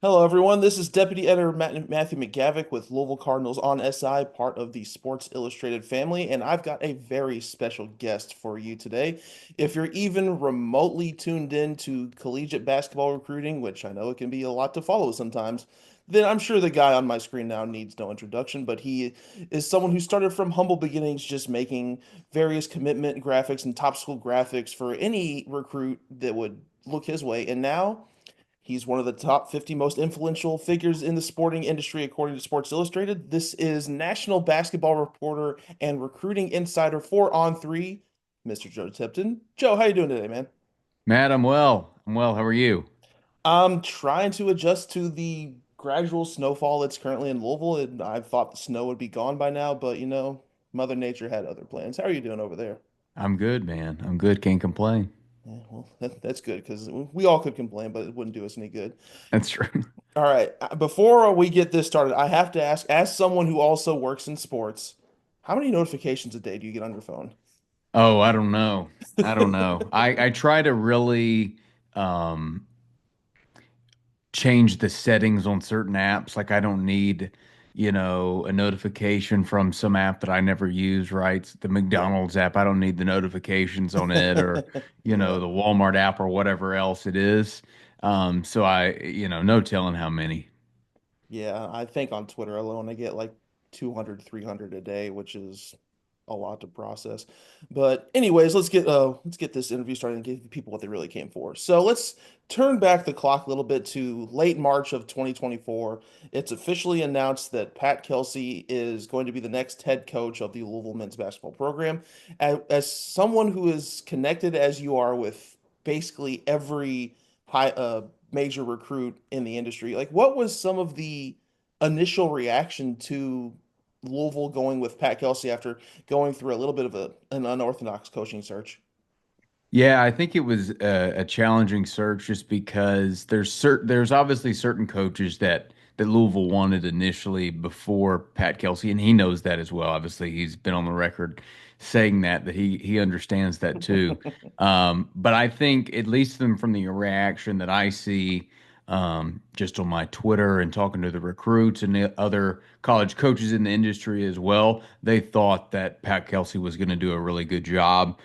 Hello, everyone. This is Deputy Editor Matthew McGavic with Louisville Cardinals On SI, part of the Sports Illustrated family, and I've got a very special guest for you today. If you're even remotely tuned in to collegiate basketball recruiting, which I know it can be a lot to follow sometimes, then I'm sure the guy on my screen now needs no introduction, but he is someone who started from humble beginnings, just making various commitment graphics and top school graphics for any recruit that would look his way, and now he's one of the top 50 most influential figures in the sporting industry, according to Sports Illustrated. This is national basketball reporter and recruiting insider for On3, Mr. Joe Tipton. Joe, how you doing today, man? Matt, I'm well. I'm well. How are you? I'm trying to adjust to the gradual snowfall that's currently in Louisville, and I thought the snow would be gone by now, but Mother Nature had other plans. How are you doing over there? I'm good, man. I'm good. Can't complain. Yeah, well, that's good because we all could complain, but it wouldn't do us any good. That's true. All right. Before we get this started, I have to ask, as someone who also works in sports, how many notifications a day do you get on your phone? Oh, I don't know. I don't know. I try to really um change the settings on certain apps. Like I don't need, a notification from some app that I never use, right? The Yeah. McDonald's app, I don't need the notifications on it or, Yeah. the Walmart app or whatever else it is. So no telling how many. Yeah. I think on Twitter alone, I get like 200, 300 a day, which is a lot to process. But anyways, let's get this interview started and give people what they really came for. So let's turn back the clock a little bit to late March of 2024. It's officially announced that Pat Kelsey is going to be the next head coach of the Louisville men's basketball program. As someone who is connected as you are with basically every major recruit in the industry, like what was some of the initial reaction to Louisville going with Pat Kelsey after going through a little bit of an unorthodox coaching search? Yeah, I think it was a challenging search just because there's obviously certain coaches that Louisville wanted initially before Pat Kelsey, and he knows that as well. Obviously, he's been on the record saying that he understands that too. But I think at least from the reaction that I see just on my Twitter and talking to the recruits and the other college coaches in the industry as well, they thought that Pat Kelsey was going to do a really good job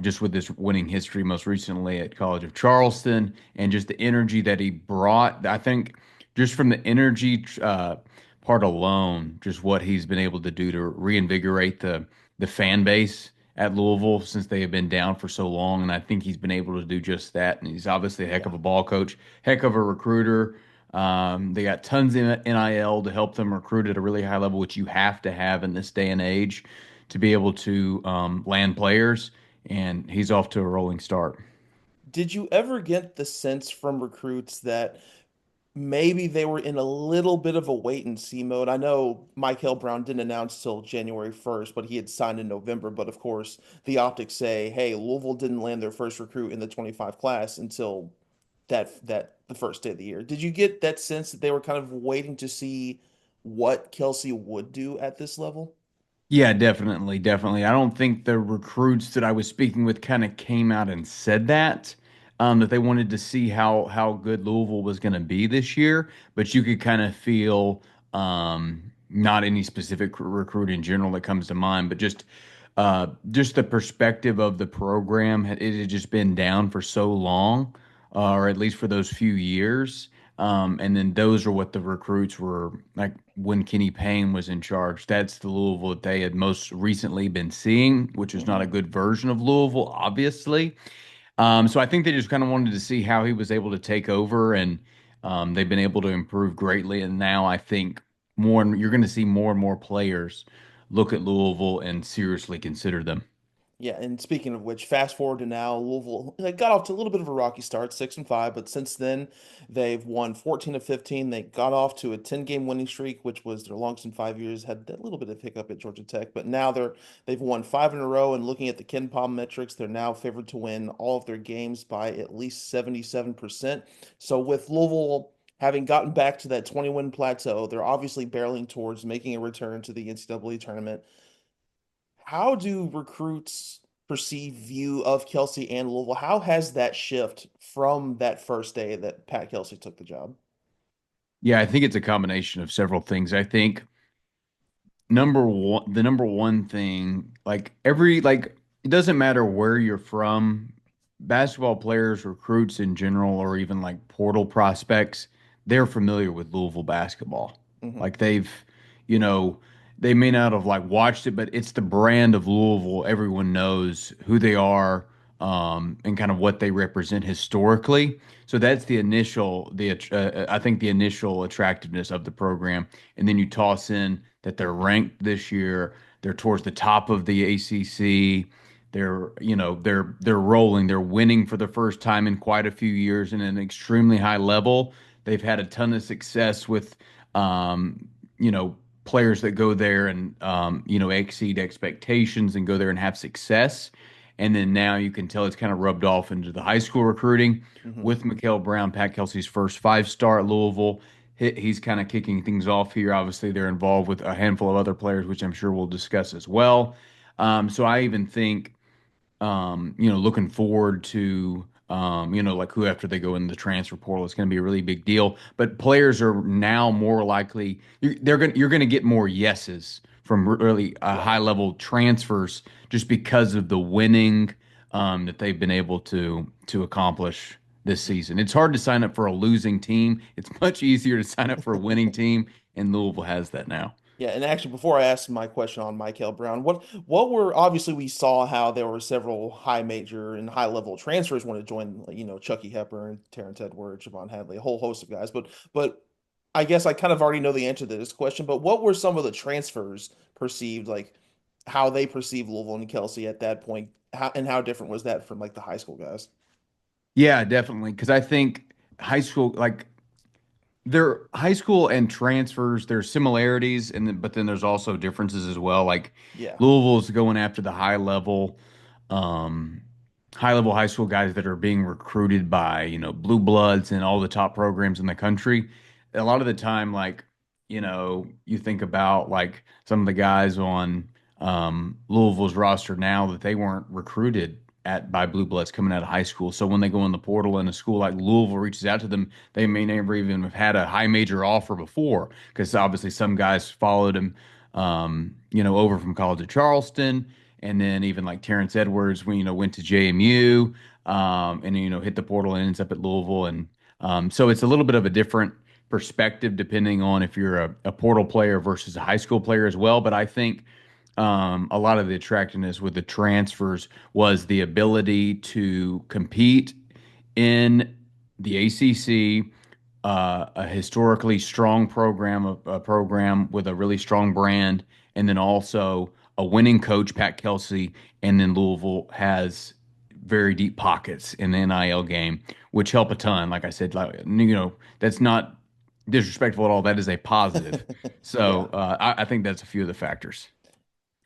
just with this winning history, most recently at College of Charleston, and just the energy that he brought. I think just from the energy part alone, just what he's been able to do to reinvigorate the fan base at Louisville since they have been down for so long, and I think he's been able to do just that. And he's obviously a heck Yeah. of a ball coach, heck of a recruiter. They got tons of NIL to help them recruit at a really high level, which you have to have in this day and age to be able to land players, and he's off to a rolling start. Did you ever get the sense from recruits that maybe they were in a little bit of a wait and see mode? I know Mikel Brown didn't announce till January 1st, but he had signed in November. But of course, the optics say, hey, Louisville didn't land their first recruit in the 25 class until that the first day of the year. Did you get that sense that they were kind of waiting to see what Kelsey would do at this level? Yeah, definitely, definitely. I don't think the recruits that I was speaking with kind of came out and said that they wanted to see how good Louisville was going to be this year, but you could kind of feel not any specific recruit in general that comes to mind, but just the perspective of the program. It had just been down for so long, or at least for those few years. And then those are what the recruits were like when Kenny Payne was in charge. That's the Louisville that they had most recently been seeing, which is not a Hmm. good version of Louisville, obviously. So I think they just kind of wanted to see how he was able to take over, and they've been able to improve greatly. And now I think you're going to see more and more players look at Louisville and seriously consider them. Yeah, and speaking of which, fast forward to now, Louisville they got off to a little bit of a rocky start, 6-5, but since then they've won 14 of 15. They got off to a 10-game winning streak, which was their longest in 5 years. Had a little bit of hiccup at Georgia Tech, but now they've won five in a row. And looking at the Ken Palm metrics, they're now favored to win all of their games by at least 77%. So with Louisville having gotten back to that 20-win plateau, they're obviously barreling towards making a return to the NCAA tournament. How do recruits perceive view of Kelsey and Louisville? How has that shift from that first day that Pat Kelsey took the job? Yeah, I think it's a combination of several things. I think the number one thing, like it doesn't matter where you're from, basketball players, recruits in general, or even like portal prospects, they're familiar with Louisville basketball. Hmm. Like you know, they may not have like watched it, but it's the brand of Louisville. Everyone knows who they are, and kind of what they represent historically. So that's I think the initial attractiveness of the program. And then you toss in that they're ranked this year. They're towards the top of the ACC. They're rolling. They're winning for the first time in quite a few years in an extremely high level. They've had a ton of success with, um, you know, players that go there and exceed expectations and go there and have success. And then now you can tell it's kind of rubbed off into the high school recruiting Hmm. with Mikel Brown, Pat Kelsey's first five-star at Louisville. He's kind of kicking things off here. Obviously, they're involved with a handful of other players, which I'm sure we'll discuss as well. So I even think looking forward to, like who after they go in the transfer portal is going to be a really big deal. But players are now more likely you're going to get more yeses from really high Right. level transfers just because of the winning that they've been able to accomplish this season. It's hard to sign up for a losing team. It's much easier to sign up for a winning team, and Louisville has that now. Yeah, and actually, before I ask my question on Mikel Brown, what were obviously we saw how there were several high major and high level transfers want to join, like, Chucky Hepburn, Terrence Edwards, Javon Hadley, a whole host of guys. But I guess I kind of already know the answer to this question. But what were some of the transfers perceived, like how they perceived Louisville and Kelsey at that point, how different was that from like the high school guys? Yeah, definitely. Because I think high school, like their high school and transfers, there's similarities, but then there's also differences as well. Like Yeah, Louisville's going after the um, high level high school guys that are being recruited by blue bloods and all the top programs in the country. A lot of the time, like you think about like some of the guys on Louisville's roster now that they weren't recruited at by blue bloods coming out of high school. So when they go in the portal and a school like Louisville reaches out to them, they may never even have had a high major offer before because obviously some guys followed him, over from College of Charleston, and then even like Terrence Edwards, when went to JMU, and hit the portal and ends up at Louisville, and so it's a little bit of a different perspective depending on if you're a portal player versus a high school player as well. But I think a lot of the attractiveness with the transfers was the ability to compete in the ACC, a historically strong program, a program with a really strong brand, and then also a winning coach, Pat Kelsey, and then Louisville has very deep pockets in the NIL game, which help a ton. Like I said, that's not disrespectful at all. That is a positive. So yeah. I think that's a few of the factors.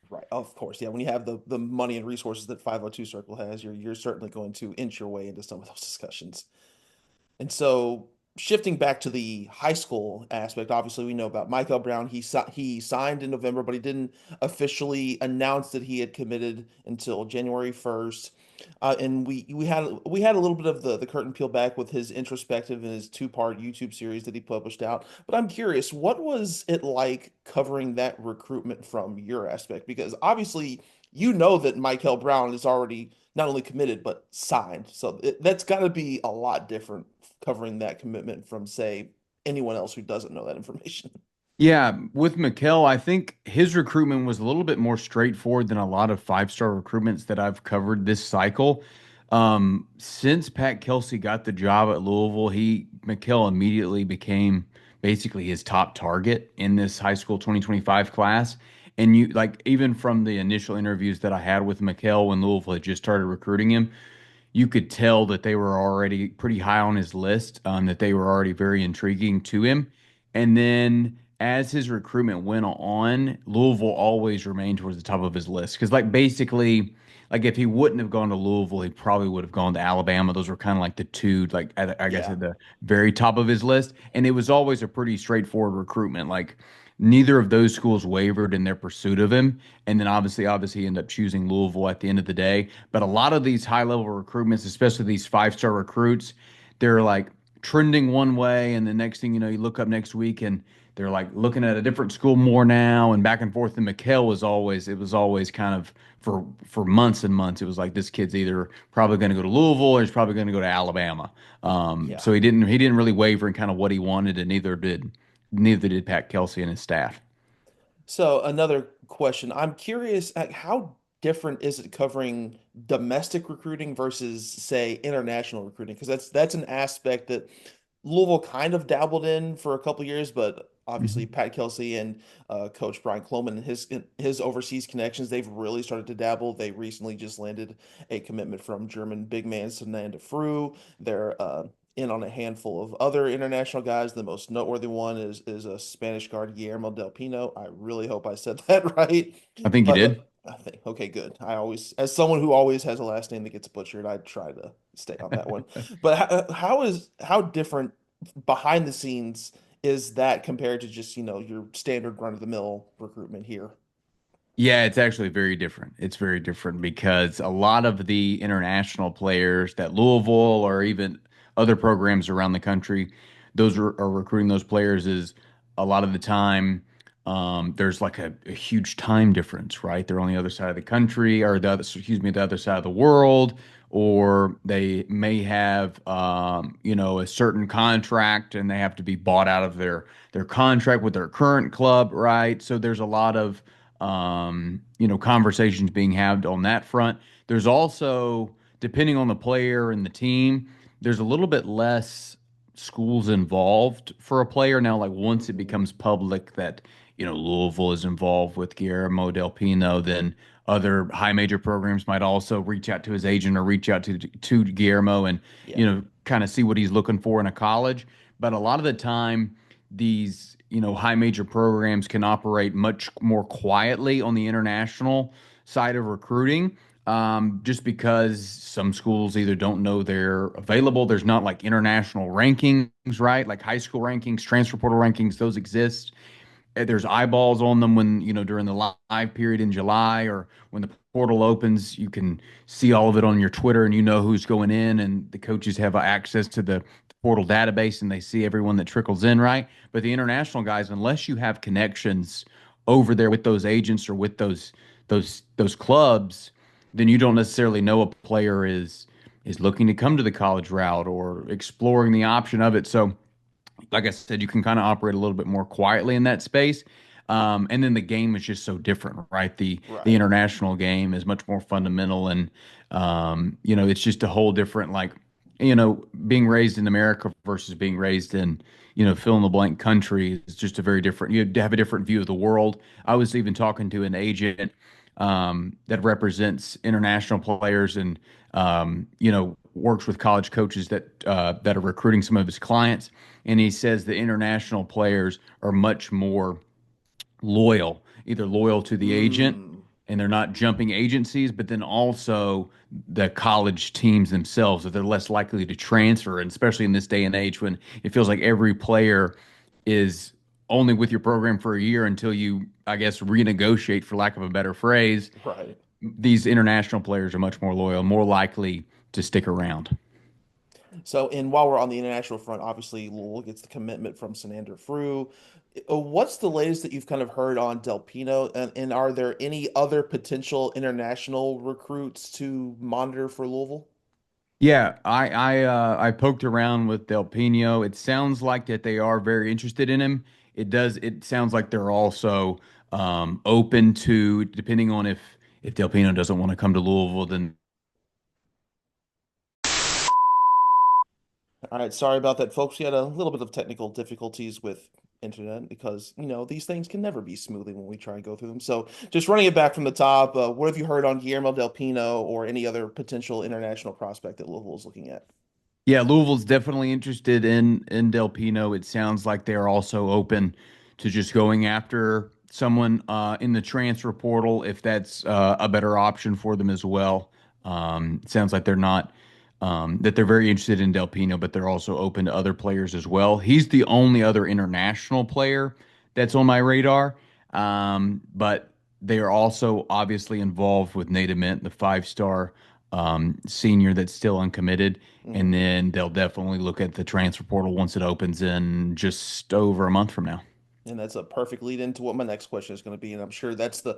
Right, of course. Yeah, when you have the money and resources that 502 Circle has, you're certainly going to inch your way into some of those discussions. And so, shifting back to the high school aspect, obviously we know about Michael Brown. He signed in November, but he didn't officially announce that he had committed until January 1st. And we had a little bit of the curtain peel back with his introspective and his two-part YouTube series that he published out. But I'm curious, what was it like covering that recruitment from your aspect? Because obviously you know that Michael Brown is already not only committed but signed. So that's got to be a lot different covering that commitment from, say, anyone else who doesn't know that information. Yeah, with Mikel, I think his recruitment was a little bit more straightforward than a lot of five-star recruitments that I've covered this cycle. Since Pat Kelsey got the job at Louisville, Mikel immediately became basically his top target in this high school 2025 class. And you like even from the initial interviews that I had with Mikel when Louisville had just started recruiting him, you could tell that they were already pretty high on his list, that they were already very intriguing to him. And then as his recruitment went on, Louisville always remained towards the top of his list. Because, like, basically, like if he wouldn't have gone to Louisville, he probably would have gone to Alabama. Those were kind of like the two, like, I guess, Yeah. at the very top of his list. And it was always a pretty straightforward recruitment. Like, neither of those schools wavered in their pursuit of him. And then obviously, he ended up choosing Louisville at the end of the day. But a lot of these high level recruitments, especially these five-star recruits, they're like trending one way, and the next thing you know, you look up next week and they're like looking at a different school more now, and back and forth. And Mikel was always it was always kind of for months and months. It was like this kid's either probably going to go to Louisville or he's probably going to go to Alabama. Yeah. So he didn't really waver in kind of what he wanted, and neither did Pat Kelsey and his staff. So another question. I'm curious, how different is it covering domestic recruiting versus, say, international recruiting? Because that's an aspect that Louisville kind of dabbled in for a couple years, but obviously Mhm. Pat Kelsey and Coach Brian Cloman and his overseas connections, they've really started to dabble. They recently just landed a commitment from German big man Sananda Fru. They're in on a handful of other international guys. The most noteworthy one is a Spanish guard, Guillermo Del Pino. I really hope I said that right. I think you But did. I think, okay, good. I always, as someone who always has a last name that gets butchered, I try to stay on that one. But how different behind the scenes is that compared to just, your standard run of the mill recruitment here? Yeah, it's actually very different. It's very different because a lot of the international players that Louisville or even other programs around the country, those are recruiting those players is a lot of the time there's like a huge time difference, right? They're on the other side of the country or the other side of the world, or they may have a certain contract and they have to be bought out of their contract with their current club, right? So there's a lot of conversations being had on that front. There's also, depending on the player and the team, there's a little bit less schools involved for a player now. Like once it Mhm. becomes public that, Louisville is involved with Guillermo Del Pino, then other high major programs might also reach out to his agent or reach out to Guillermo and, Yeah. kind of see what he's looking for in a college. But a lot of the time, these high major programs can operate much more quietly on the international side of recruiting, just because some schools either don't know they're available. There's not like international rankings, right? Like high school rankings, transfer portal rankings, those exist. There's eyeballs on them when, during the live period in July, or when the portal opens, you can see all of it on your Twitter and you know who's going in, and the coaches have access to the portal database and they see everyone that trickles in, right? But the international guys, unless you have connections over there with those agents or with those clubs, then you don't necessarily know a player is looking to come to the college route or exploring the option of it. So like I said, you can kind of operate a little bit more quietly in that space. And then the game is just so different, right? The Right. international game is much more fundamental, and it's just a whole different, like, being raised in America versus being raised in, fill in the blank country is just a very different. You have a different view of the world. I was even talking to an agent that represents international players and works with college coaches that are recruiting some of his clients, and he says the international players are much more loyal, either loyal to the agent Mm, and they're not jumping agencies, but then also the college teams themselves, that they're less likely to transfer, and especially in this day and age when it feels like every player is only with your program for a year until you, I guess, renegotiate, for lack of a better phrase. right. These international players are much more loyal, more likely to stick around. So, and while we're on the international front, obviously Louisville gets the commitment from Sananda Fru. What's the latest that you've kind of heard on Del Pino? And are there any other potential international recruits to monitor for Louisville? Yeah, I poked around with Del Pino. It sounds like that they are very interested in him. It sounds like they're also open to, depending on if Del Pino doesn't want to come to Louisville, then All right, sorry about that, folks. We had a little bit of technical difficulties with internet because, these things can never be smoothly when we try and go through them. So, just running it back from the top, what have you heard on Guillermo Del Pino or any other potential international prospect that Louisville is looking at? yeah, Louisville's definitely interested in Del Pino. It sounds like they're also open to just going after someone in the transfer portal if that's a better option for them as well. It sounds like they're not that they're very interested in Del Pino, but they're also open to other players as well. He's the only other international player that's on my radar, but they are also obviously involved with Nate Ament, the five-star senior that's still uncommitted. And Hmm. then they'll definitely look at the transfer portal once it opens in just over a month from now. And that's a perfect lead into what my next question is going to be. And I'm sure that's the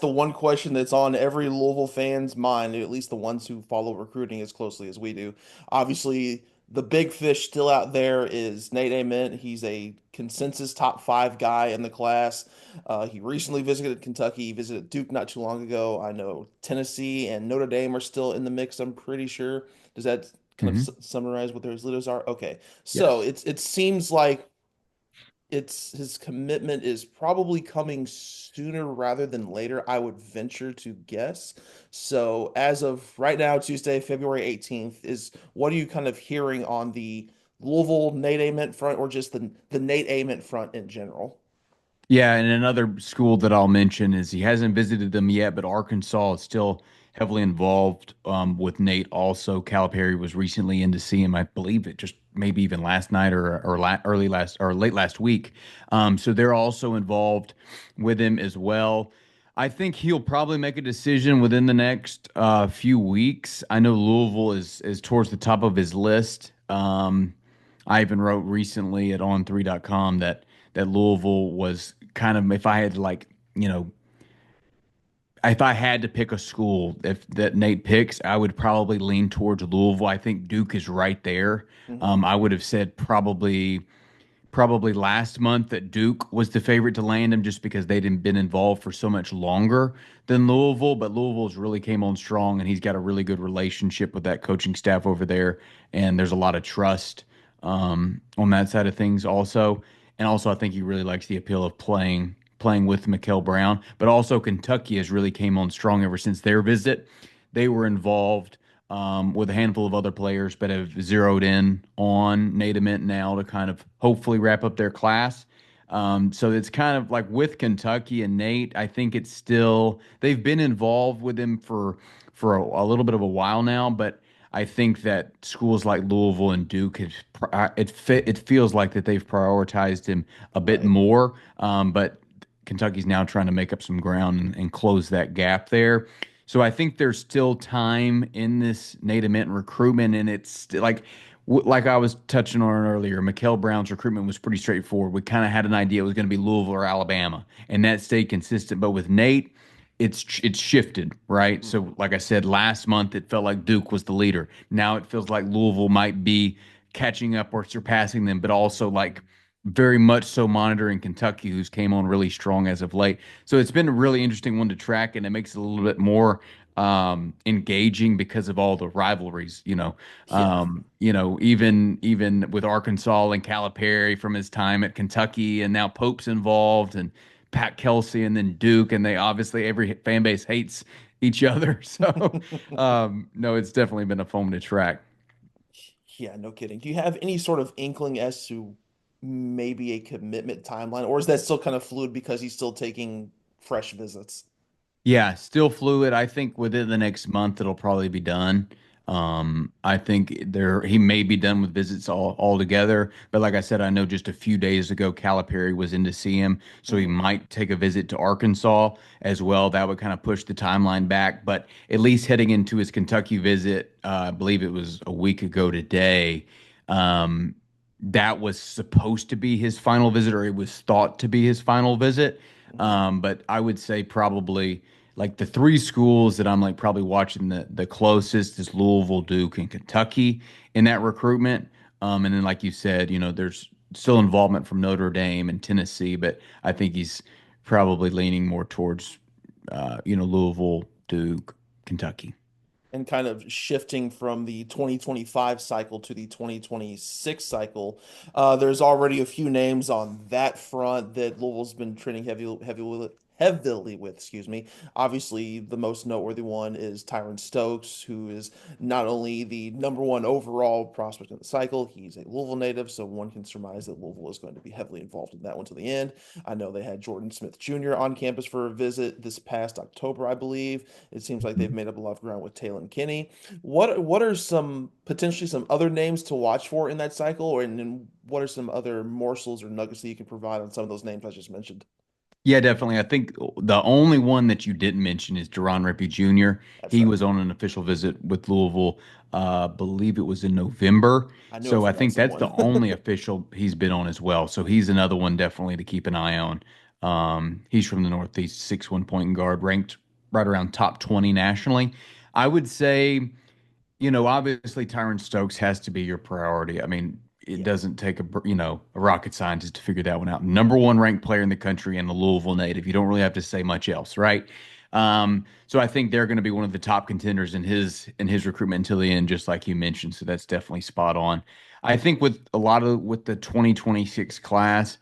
one question that's on every Louisville fan's mind, at least the ones who follow recruiting as closely as we do. Obviously, the big fish still out there is Nate Ament. He's a consensus top five guy in the class. He recently visited Kentucky. He visited Duke not too long ago. I know Tennessee and Notre Dame are still in the mix, I'm pretty sure. Does that kind of Hmm. summarize what their leaders are? Okay. So Yes. it seems like it's his commitment is probably coming sooner rather than later, I would venture to guess. So as of right now, Tuesday, February 18th, is what are you kind of hearing on the Louisville Nate Ament front or just the Nate Ament front in general? Yeah, and another school that I'll mention is he hasn't visited them yet, but Arkansas is still heavily involved with Nate. Also, Calipari was recently in to see him. I believe it just maybe even last night or early last or late last week. So they're also involved with him as well. I think he'll probably make a decision within the next few weeks. I know Louisville is towards the top of his list. I even wrote recently at on3.com that Louisville was kind of, if I had like, you know, if I had to pick a school if that Nate picks, I would probably lean towards Louisville. I think Duke is right there. Hmm. I would have said probably last month that Duke was the favorite to land him just because they'd been involved for so much longer than Louisville. But Louisville's really came on strong, and he's got a really good relationship with that coaching staff over there, and there's a lot of trust on that side of things also. And also, I think he really likes the appeal of playing with Mikel Brown. But also, Kentucky has really came on strong ever since their visit. They were involved with a handful of other players, but have zeroed in on Nate Ament now to kind of hopefully wrap up their class. So it's kind of like with Kentucky and Nate, I think it's still they've been involved with him for a little bit of a while now, but I think that schools like Louisville and Duke it feels like that they've prioritized him a bit Right. more. But Kentucky's now trying to make up some ground and close that gap there. So I think there's still time in this Nate Ament recruitment, and like I was touching on earlier. Mikel Brown's recruitment was pretty straightforward. We kind of had an idea it was going to be Louisville or Alabama, and that stayed consistent. But with Nate, it's shifted, right? Hmm. So like I said, last month it felt like Duke was the leader. Now it feels like Louisville might be catching up or surpassing them, but also like very much so monitoring Kentucky, who's came on really strong as of late. So it's been a really interesting one to track, and it makes it a little bit more engaging because of all the rivalries. Yeah. Even with Arkansas and Calipari from his time at Kentucky, and now Pope's involved, and Pat Kelsey, and then Duke, and they obviously every fan base hates each other. So no, it's definitely been a fun to track. Yeah, no kidding. Do you have any sort of inkling as to maybe a commitment timeline, or is that still kind of fluid because he's still taking fresh visits? Yeah, still fluid. I think within the next month it'll probably be done. I think he may be done with visits altogether. But like I said, I know just a few days ago Calipari was in to see him, so he Hmm. might take a visit to Arkansas as well. That would kind of push the timeline back. But at least heading into his Kentucky visit, I believe it was a week ago today. Um, that was supposed to be his final visit, or it was thought to be his final visit. Hmm. But I would say probably like the three schools that I'm like probably watching the closest is Louisville, Duke, and Kentucky in that recruitment. And then like you said, there's still involvement from Notre Dame and Tennessee, but I think he's probably leaning more towards Louisville, Duke, Kentucky. And kind of shifting from the 2025 cycle to the 2026 cycle, there's already a few names on that front that Louisville's been trending heavily with, excuse me. Obviously, the most noteworthy one is Tyron Stokes, who is not only the number one overall prospect in the cycle, he's a Louisville native, so one can surmise that Louisville is going to be heavily involved in that one to the end. I know they had Jordan Smith Jr. on campus for a visit this past October, I believe. It seems like they've made up a lot of ground with Taylor Kinney. What are some potentially some other names to watch for in that cycle, or and then what are some other morsels or nuggets that you can provide on some of those names I just mentioned? Yeah, definitely. I think the only one that you didn't mention is Duron Rippey Jr. That's He right. was on an official visit with Louisville, believe it was in November. I knew it So I from that think that's the someone. only official he's been on as well. So he's another one definitely to keep an eye on. He's from the Northeast, 6'1" point guard, ranked right around top 20 nationally. I would say obviously Tyron Stokes has to be your priority. I mean, it Yeah. doesn't take a rocket scientist to figure that one out. Number one ranked player in the country and a Louisville native. You don't really have to say much else, right? So I think they're going to be one of the top contenders in his recruitment until the end, just like you mentioned. So that's definitely spot on. I think with the 2026 class,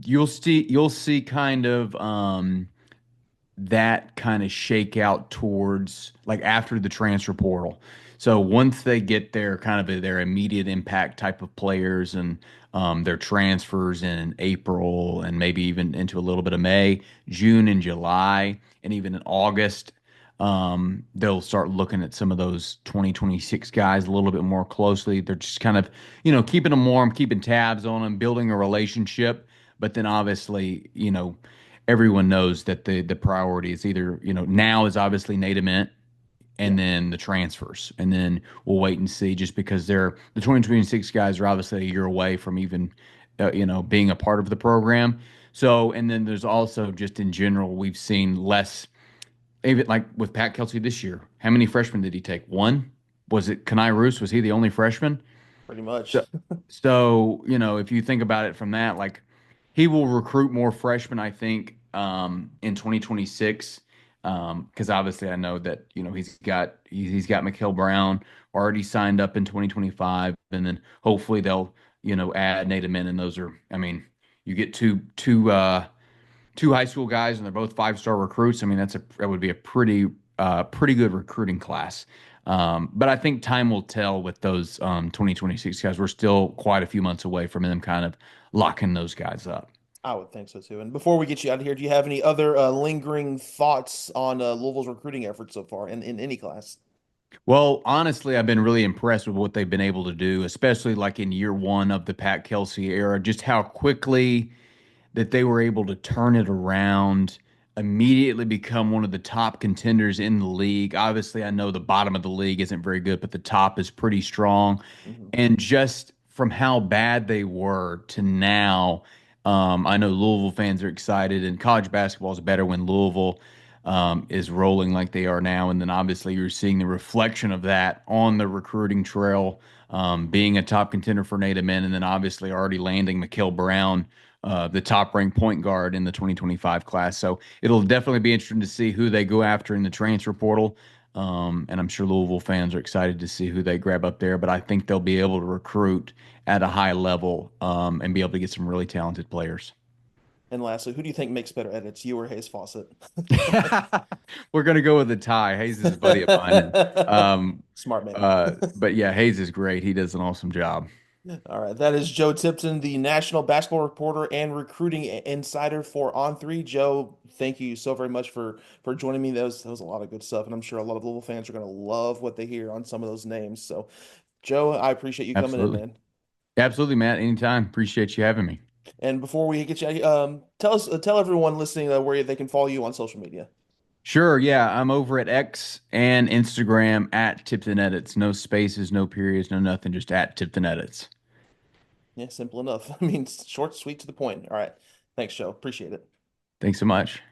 you'll see kind of that kind of shake out towards like after the transfer portal. So once they get their kind of their immediate impact type of players and their transfers in April and maybe even into a little bit of May, June and July, and even in August, they'll start looking at some of those 2026 guys a little bit more closely. They're just kind of, keeping them warm, keeping tabs on them, building a relationship. But then obviously, everyone knows that the priority is either, now is obviously Nate Ament Yeah. and then the transfers. And then we'll wait and see just because the 2026 guys are obviously a year away from even, being a part of the program. So, and then there's also just in general, we've seen less, even like with Pat Kelsey this year. How many freshmen did he take? One? Was it Kanai Roos? Was he the only freshman? Pretty much. So, so, if you think about it from that, like he will recruit more freshmen, I think, in 2026. Because obviously I know that, he's got Mikel Brown already signed up in 2025, and then hopefully they'll, add Nate Ament, and those are, I mean, you get two high school guys, and they're both five-star recruits. I mean, that would be a pretty good recruiting class. But I think time will tell with those 2026 guys. We're still quite a few months away from them kind of locking those guys up. I would think so too. And before we get you out of here, do you have any other lingering thoughts on Louisville's recruiting efforts so far in any class? Well, honestly, I've been really impressed with what they've been able to do, especially like in year one of the Pat Kelsey era, just how quickly that they were able to turn it around, immediately become one of the top contenders in the league. Obviously, I know the bottom of the league isn't very good, but the top is pretty strong. Hmm. And just from how bad they were to now, I know Louisville fans are excited, and college basketball is better when Louisville is rolling like they are now. And then obviously you're seeing the reflection of that on the recruiting trail, being a top contender for Nate Ament, and then obviously already landing Mikel Brown, the top ranked point guard in the 2025 class. So it'll definitely be interesting to see who they go after in the transfer portal. And I'm sure Louisville fans are excited to see who they grab up there, but I think they'll be able to recruit at a high level, and be able to get some really talented players. And lastly, who do you think makes better edits, you or Hayes Fawcett? We're gonna go with a tie. Hayes is a buddy of mine, and Smart man. but yeah, Hayes is great. He does an awesome job. All right, that is Joe Tipton, the national basketball reporter and recruiting insider for On3. Joe, thank you so very much for joining me. That was a lot of good stuff, and I'm sure a lot of Louisville fans are going to love what they hear on some of those names. So, Joe, I appreciate you coming in, Absolutely, man. absolutely, Matt. Anytime. Appreciate you having me. And before we get you out, tell everyone listening where they can follow you on social media. Sure. Yeah, I'm over at X and Instagram at Tipton Edits. No spaces, no periods, no nothing. Just at Tipton Edits. Yeah, simple enough. I mean, short, sweet, to the point. All right, thanks, Joe. Appreciate it. Thanks so much.